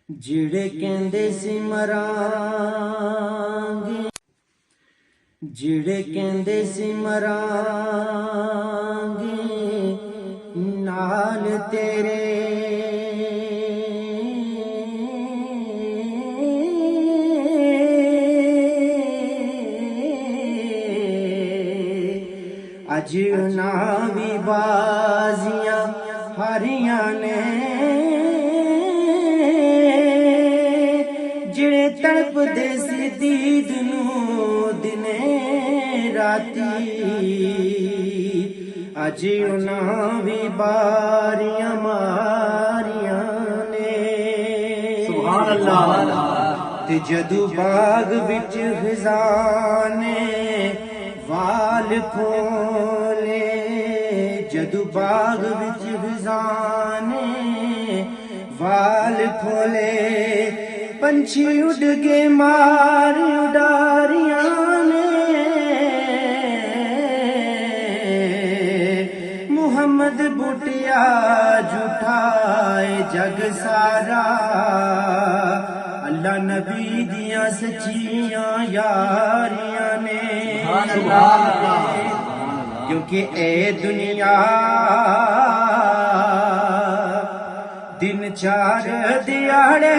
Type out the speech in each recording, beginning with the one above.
جڑے کہندے سی مرانگے جڑے کہندے سی مرانگے نال تیرے اج انہاں بھی بازیاں ہاریاں نے جڑے تڑپ دے سی دید نو دنے راتی اج انہاں بھی باریاں ماریاں نے سبحان اللہ تے جدو باغ وچ خزاں نے وال کھولے جدو باغ وچ خزاں نے وال کھولے پنچھی اڑ کے مار اڈاریاں نے محمد بوٹیا جھوٹائے جگ سارا اللہ نبی دیاں سچیاں یاریاں نے کیونکہ اے دنیا دن چار دیاڑے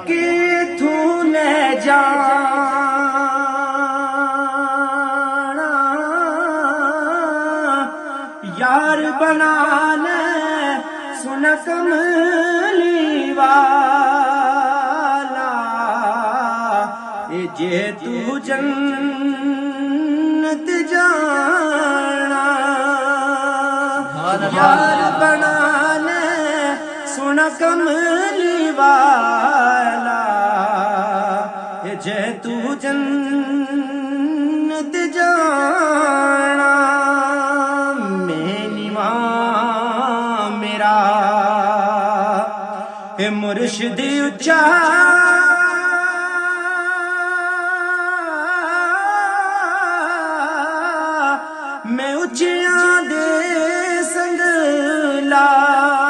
کتھوں لے جانا یار بنا لے سن کملی والا اے جے تو جنت جانا یار بنا لے سن کملی والا اے جے تو جنت جانا اے مرشد اچا میں اچیاں دے سنگ لائی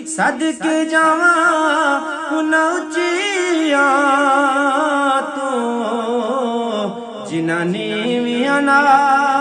صدقے جاواں انہاں اچیاں تو جنہاں نیویاں نال